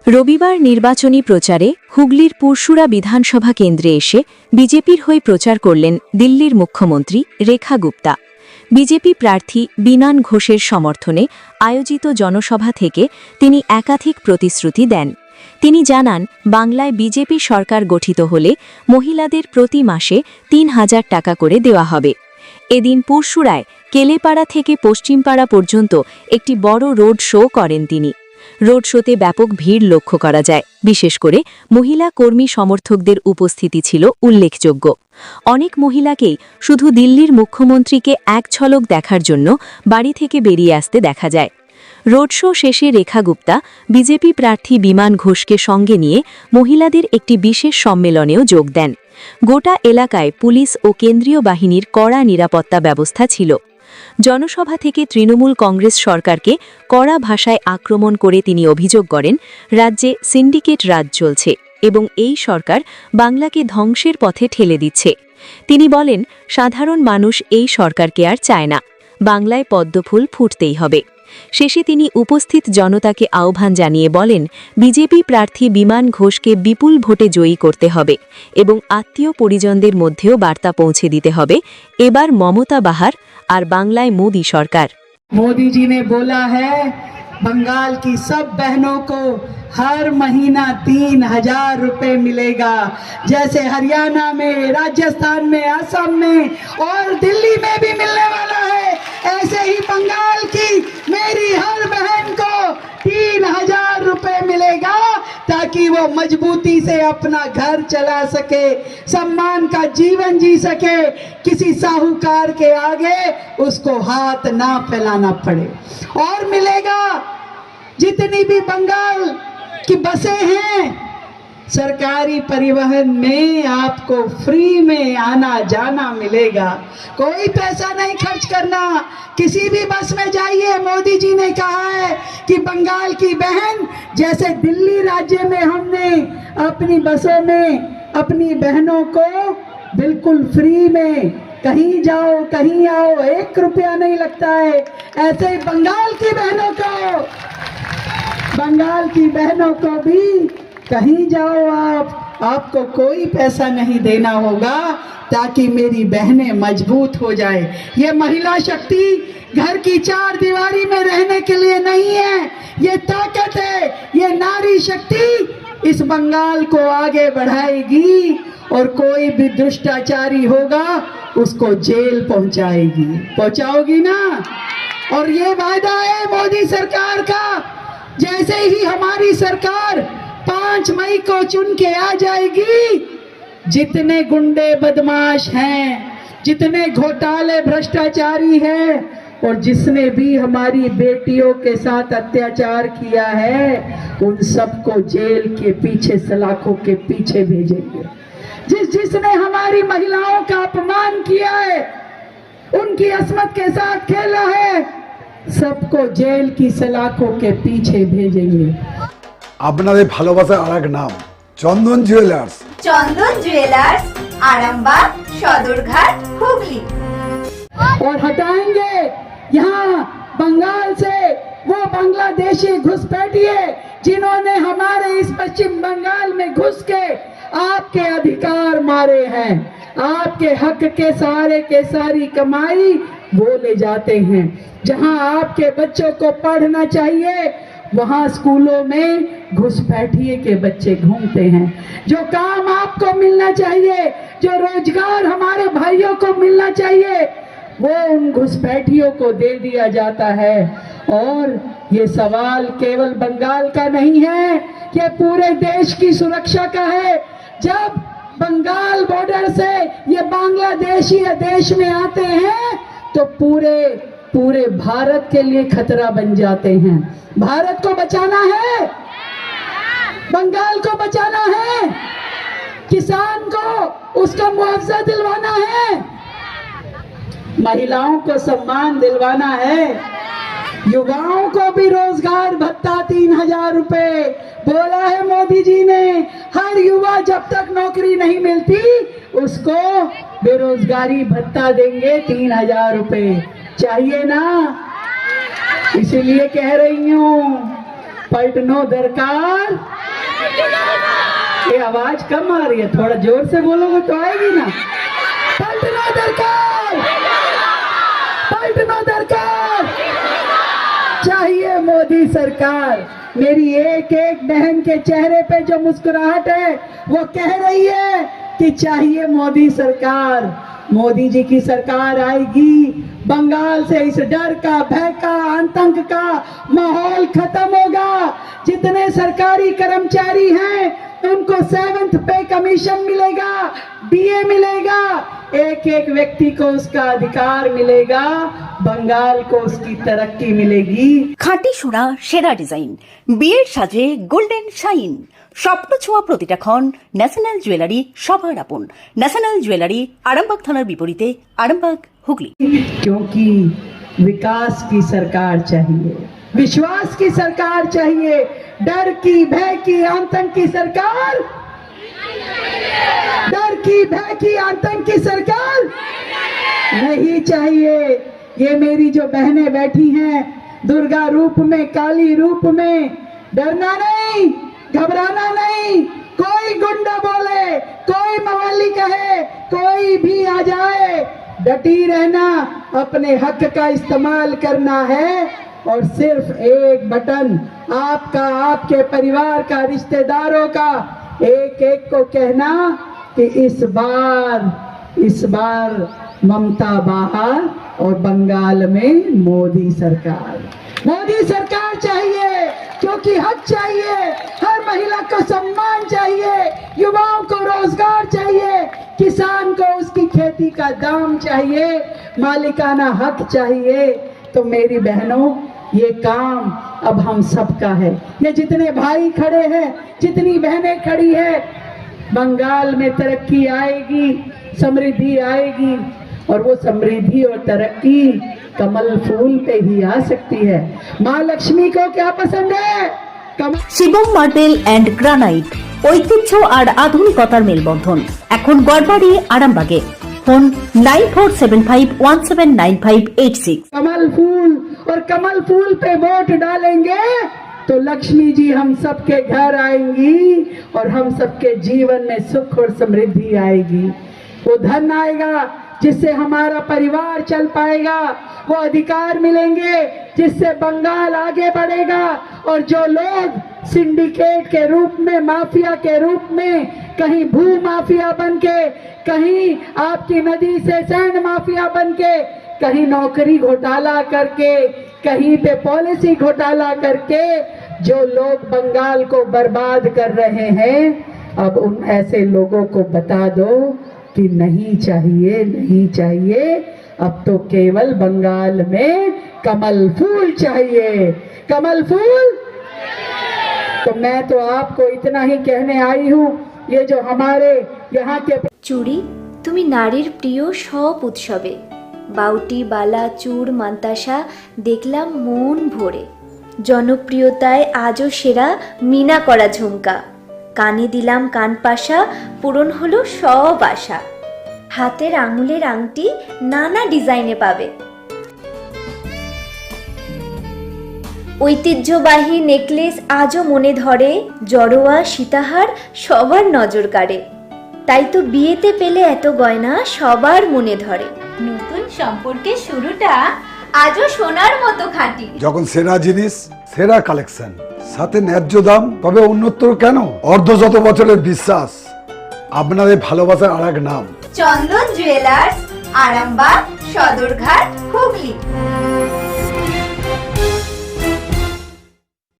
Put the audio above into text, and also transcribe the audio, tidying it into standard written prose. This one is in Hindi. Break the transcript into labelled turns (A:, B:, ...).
A: রবিবার নির্বাচনী প্রচারে হুগলির পুরসুরা বিধানসভা কেন্দ্রে এসে বিজেপির হয়ে প্রচার করলেন দিল্লির মুখ্যমন্ত্রী রেখা গুপ্তা। বিজেপি প্রার্থী বিমান ঘোষের সমর্থনে আয়োজিত জনসভা থেকে তিনি একাধিক প্রতিশ্রুতি দেন। তিনি জানান, বাংলায় বিজেপি সরকার গঠিত হলে মহিলাদের প্রতি মাসে ৩,০০০ টাকা করে দেওয়া হবে। এদিন পুরসুরায় কেলেপাড়া থেকে পশ্চিমপাড়া পর্যন্ত একটি বড় রোড শো করেন তিনি। রোড শোতে ব্যাপক ভিড় লক্ষ্য করা যায়। বিশেষ করে মহিলা কর্মী সমর্থকদের উপস্থিতি ছিল উল্লেখযোগ্য। অনেক মহিলাকেই শুধু দিল্লির মুখ্যমন্ত্রীকে এক ঝলক দেখার জন্য বাড়ি থেকে বেরিয়ে আসতে দেখা যায়। রোড শো শেষে রেখা গুপ্তা বিজেপি প্রার্থী বিমান ঘোষকে সঙ্গে নিয়ে মহিলাদের একটি বিশেষ সম্মেলনেও যোগ দেন। গোটা এলাকায় পুলিশ ও কেন্দ্রীয় বাহিনীর কড়া নিরাপত্তা ব্যবস্থা ছিল। জনসভা থেকে তৃণমূল কংগ্রেস সরকারকে কড়া ভাষায় আক্রমণ করে তিনি অভিযোগ করেন, রাজ্যে সিন্ডিকেট রাজ চলছে এবং এই সরকার বাংলাকে ধ্বংসের পথে ঠেলে দিচ্ছে। তিনি বলেন, সাধারণ মানুষ এই সরকারকে আর চায় না, বাংলায় পদ্মফুল ফুটতেই হবে। শেষে তিনি উপস্থিত জনতাকে আহ্বান জানিয়ে বলেন, বিজেপি প্রার্থী বিমান ঘোষকে বিপুল ভোটে জয়ী করতে হবে এবং আত্মীয় পরিজনদের মধ্যেও বার্তা পৌঁছে দিতে হবে, এবার মমতা বাহার আর বাংলায় मोदी सरकार।
B: मोदी जी ने बोला है बंगाल की सब बहनों को हर महीना 3,000 रुपए मिलेगा, जैसे हरियाणा में, राजस्थान में, असम में और दिल्ली में भी मिलने वाला है। ऐसे ही बंगाल की मेरी हर बहन को 3,000 रुपए मिलेगा ताकि वो मजबूती से अपना घर चला सके, सम्मान का जीवन जी सके, किसी साहूकार के आगे उसको हाथ ना फैलाना पड़े। और मिलेगा जितनी भी बंगाल की बसें हैं, सरकारी परिवहन में आपको फ्री में आना जाना मिलेगा, कोई पैसा नहीं खर्च करना। किसी भी बस में जाइए, मोदी जी ने कहा है कि बंगाल की बहन, जैसे दिल्ली राज्य में हमने अपनी बसों में अपनी बहनों को बिल्कुल फ्री में कहीं जाओ कहीं आओ 1 रुपया नहीं लगता है, ऐसे ही बंगाल की बहनों को भी कहीं जाओ आपको कोई पैसा नहीं देना होगा ताकि मेरी बहनें मजबूत हो जाए। ये महिला शक्ति घर की 4 दीवारी में रहने के लिए नहीं है, ये ताकत है, ये नारी शक्ति इस बंगाल को आगे बढ़ाएगी और कोई भी दुष्टाचारी होगा उसको जेल पहुंचाओगी ना। और ये वायदा है मोदी सरकार का, जैसे ही हमारी सरकार 5 मई को चुन के आ जाएगी, जितने गुंडे बदमाश हैं, जितने घोटाले भ्रष्टाचारी हैं और जिसने भी हमारी बेटियों के साथ अत्याचार किया है, उन सबको जेल के पीछे, सलाखों के पीछे भेजेंगे। जिसने हमारी महिलाओं का अपमान किया है, उनकी अस्मत के साथ खेला है, सबको जेल की सलाखों के पीछे भेजेंगे।
C: আপনাদের ভালোবাসার আরেক নাম চন্দন জুয়েলার্স।
D: চন্দন জুয়েলার্স, आरामबाग, सदरघाट, हुगली।
B: और हटाएंगे यहाँ बंगाल से वो बांग्लादेशी घुसपैठिए जिन्होंने हमारे इस पश्चिम बंगाल में घुस के आपके अधिकार मारे हैं। आपके हक के सारी कमाई वो ले जाते हैं। जहां आपके बच्चों को पढ़ना चाहिए, वहां स्कूलों में घुसपैठिए के बच्चे घूमते हैं। जो काम आपको मिलना चाहिए, जो रोजगार हमारे भाइयों को मिलना चाहिए, वो उन घुसपैठियों को दे दिया जाता है। और ये सवाल केवल बंगाल का नहीं है, ये पूरे देश की सुरक्षा का है। जब बंगाल बॉर्डर से ये बांग्लादेशी देश में आते हैं तो पूरे भारत के लिए खतरा बन जाते हैं। भारत को बचाना है, बंगाल को बचाना है, किसान को उसका मुआवजा दिलवाना है, महिलाओं को सम्मान दिलवाना है, युवाओं को भी रोजगार भत्ता 3,000 रुपए बोला है मोदी जी ने। हर युवा जब तक नौकरी नहीं मिलती उसको बेरोजगारी भत्ता देंगे 3,000 रुपए। चाहिए ना, इसीलिए कह रही हूँ पलटनो दरकार। ये आवाज कम आ रही है, थोड़ा जोर से बोलोगे तो आएगी ना। पलटनो दरकार, पलटनो दरकार। चाहिए मोदी सरकार। मेरी एक एक बहन के चेहरे पे जो मुस्कुराहट है वो कह रही है कि चाहिए मोदी सरकार। मोदी जी की सरकार आएगी, बंगाल से इस डर का, भय का, आतंक का माहौल खत्म होगा। जितने सरकारी कर्मचारी हैं उनको 7th पे कमीशन मिलेगा, डीए मिलेगा, एक एक व्यक्ति को उसका अधिकार मिलेगा, बंगाल को उसकी तरक्की मिलेगी।
E: খাঁটি সোনা সেরা ডিজাইন, বিয়ের সাজে গোল্ডেন শাইন, স্বপ্ন ছোঁয়া প্রতিটা ক্ষণ। ন্যাশনাল জুয়েলারি সবার আপন। ন্যাশনাল জুয়েলারি আরামবাগ থানার বিপরীতে, আরামবাগ, হুগলি।
B: क्योंकि विकास की सरकार चाहिए, विश्वास की सरकार चाहिए, डर की, भय की, आतंक की सरकार, डर की, भय की, आतंक की सरकार नहीं चाहिए। ये मेरी जो बहनें बैठी हैं दुर्गा रूप में, काली रूप में, डरना नहीं, घबराना नहीं। कोई गुंडा बोले, कोई मवाली कहे, कोई भी आ जाए, डटी रहना, अपने हक का इस्तेमाल करना है। और सिर्फ एक बटन, आपका, आपके परिवार का, रिश्तेदारों का, एक एक को कहना कि इस बार ममता बाहर और बंगाल में मोदी सरकार। मोदी सरकार चाहिए क्योंकि हक चाहिए, हर महिला को सम्मान चाहिए, युवाओं को रोजगार चाहिए, किसान को उसकी खेती का दाम चाहिए, मालिकाना हक चाहिए। तो मेरी बहनों, ये काम अब हम सबका है। ये जितने भाई खड़े हैं, जितनी बहनें खड़ी है, बंगाल में तरक्की आएगी, समृद्धि आएगी। और वो समृद्धि और तरक्की कमल फूल पे ही आ सकती है। माँ लक्ष्मी को क्या पसंद है? कमल।
E: শিবম মার্বেল অ্যান্ড গ্রানাইট, ঐতিহ্য আর আধুনিকতার মেলবন্ধন। এখন গড়বাড়ি, আরামবাগে। ফোন 9475179586।
B: कमल फूल, और कमल फूल पे वोट डालेंगे तो लक्ष्मी जी हम सबके घर आएंगी और हम सबके जीवन में सुख और समृद्धि आएगी। वो धन आएगा जिससे हमारा परिवार चल पाएगा, वो अधिकार मिलेंगे जिससे बंगाल आगे बढ़ेगा। और जो लोग सिंडिकेट के रूप में, माफिया के रूप में, कहीं भू माफिया बनके, कहीं आपकी नदी से सैंड माफिया बनके, कहीं नौकरी घोटाला करके, कहीं पे पॉलिसी घोटाला करके जो लोग बंगाल को बर्बाद कर रहे हैं, अब उन ऐसे लोगों को बता दो कि नहीं चाहिए, नहीं चाहिए। अब तो केवल बंगाल में कमल फूल चाहिए, कमल फूल। तो मैं तो आपको इतना ही कहने आई हूँ, ये जो हमारे यहाँ के
F: চুড়ি তুমি নারীর প্রিয় সব উৎসবে, বাউটি, বালা, চূড়, মান্তাসা দেখলাম মন ভরে। জনপ্রিয়তায় আজও সেরা মিনা করা ঝুমকা, কানে দিলাম কানপাশা, পূরণ হলো সব আশা। হাতের আঙুলের আংটি নানা ডিজাইনে পাবে, ঐতিহ্যবাহী নেকলেস আজও মনে ধরে, জড়োয়া, সীতাহার সবার নজর কাড়ে। তাই তো বিয়েতে পেলে এত গয়না সবার মনে ধরে।
D: নতুন সম্পর্কের শুরুটা আজও সোনার মতো খাঁটি।
C: যখন সেরা জিনিস, সেরা কালেকশন, সাথে ন্যায্য দাম, তবে উন্নতর কেন? অর্ধশত বছরের বিশ্বাস, আপনাদের ভালোবাসার আর এক নাম
D: চন্দন জুয়েলার্স, আরামবাগ, সদরঘাট, হুগলি।